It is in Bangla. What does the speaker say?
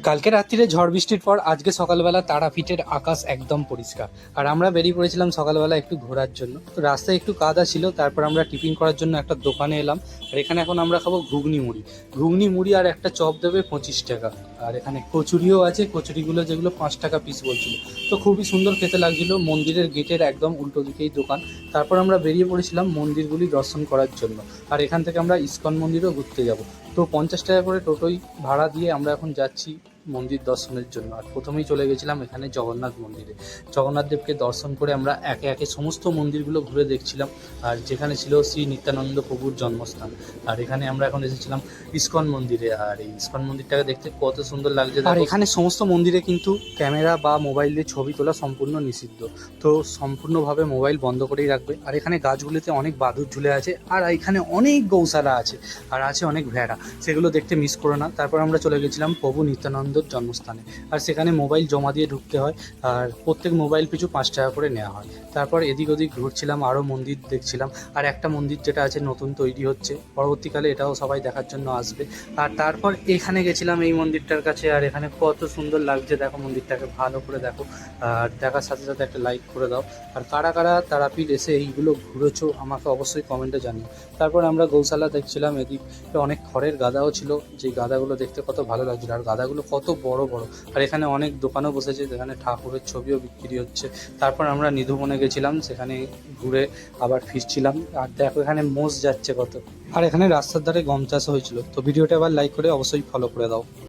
কালকে রাত্রিরে ঝড় বৃষ্টির পর আজকে সকালবেলা তারাপীঠের আকাশ একদম পরিষ্কার। আর আমরা বেরিয়ে পড়েছিলাম সকালবেলা একটু ঘোরার জন্য। তো রাস্তায় একটু কাদা ছিল, তারপর আমরা টিফিন করার জন্য একটা দোকানে এলাম। আর এখানে এখন আমরা খাবো ঘুগনি মুড়ি আর একটা চপ দেবে 25 টাকা। আর এখানে কচুরিও আছে, কচুরিগুলো যেগুলো 5 টাকা পিস বলছিল। তো খুবই সুন্দর খেতে লাগছিল। মন্দিরের গেটের একদম উল্টো দিকেই দোকান। তারপর আমরা বেরিয়ে পড়েছিলাম মন্দিরগুলি দর্শন করার জন্য। আর এখান থেকে আমরা ইস্কন মন্দিরও ঘুরতে যাব। তো 50 টাকা করে টোটোই ভাড়া দিয়ে আমরা এখন যাচ্ছি মন্দির দর্শনের জন্য। আর প্রথমেই চলে গেছিলাম এখানে জগন্নাথ মন্দিরে। জগন্নাথ দেবকে দর্শন করে আমরা একে একে সমস্ত মন্দিরগুলো ঘুরে দেখছিলাম। আর যেখানে ছিল শ্রী নিত্যানন্দ প্রভুর জন্মস্থান। আর এখানে আমরা এখন এসেছিলাম ইস্কন মন্দিরে। আর এই ইস্কন মন্দিরটাকে দেখতে কত সুন্দর লাগছে। আর এখানে সমস্ত মন্দিরে কিন্তু ক্যামেরা বা মোবাইল দিয়ে ছবি তোলা সম্পূর্ণ নিষিদ্ধ। তো সম্পূর্ণভাবে মোবাইল বন্ধ করেই রাখবে। আর এখানে গাছগুলিতে অনেক বাদুড় ঝুলে আছে। আর এখানে অনেক গৌশালা আছে, আর আছে অনেক ভেড়া। সেগুলো দেখতে মিস করো না। তারপর আমরা চলে গেছিলাম প্রভু নিত্যানন্দর জন্মস্থানে। আর সেখানে মোবাইল জমা দিয়ে ঢুকতে হয়। আর প্রত্যেক মোবাইল পিছু 5 টাকা করে নেওয়া হয়। তারপর এদিক ওদিক ঘুরছিলাম, আরও মন্দির দেখছিলাম। আর একটা মন্দির যেটা আছে নতুন তৈরি হচ্ছে, পরবর্তীকালে এটাও সবাই দেখার জন্য আসবে। আর তারপর এখানে গেছিলাম এই মন্দিরটার কাছে। আর এখানে কত সুন্দর লাগছে দেখো, মন্দিরটাকে ভালো করে দেখো। আর দেখার সাথে সাথে একটা লাইক করে দাও। আর কারা কারা তারাপীঠ এসে এইগুলো ঘুরেছো আমাকে অবশ্যই কমেন্টে জানিও। তারপর আমরা গৌশালা দেখছিলাম। এদিক অনেক খড়ের গাদাও ছিল, যে গাদাগুলো দেখতে কত ভালো লাগছিল। আর গাদাগুলো কত বড় বড়। আর এখানে অনেক দোকানও বসেছে, যেখানে ঠাকুরের ছবিও বিক্রি হচ্ছে। তারপর আমরা নিধুবনে গেছিলাম, সেখানে ঘুরে আবার ফিরছিলাম। আর দেখো এখানে মোষ যাচ্ছে কত। আর এখানে রাস্তার ধারে গম চাষ হয়েছিল। তো ভিডিওটা আবার লাইক করে অবশ্যই ফলো করে দাও।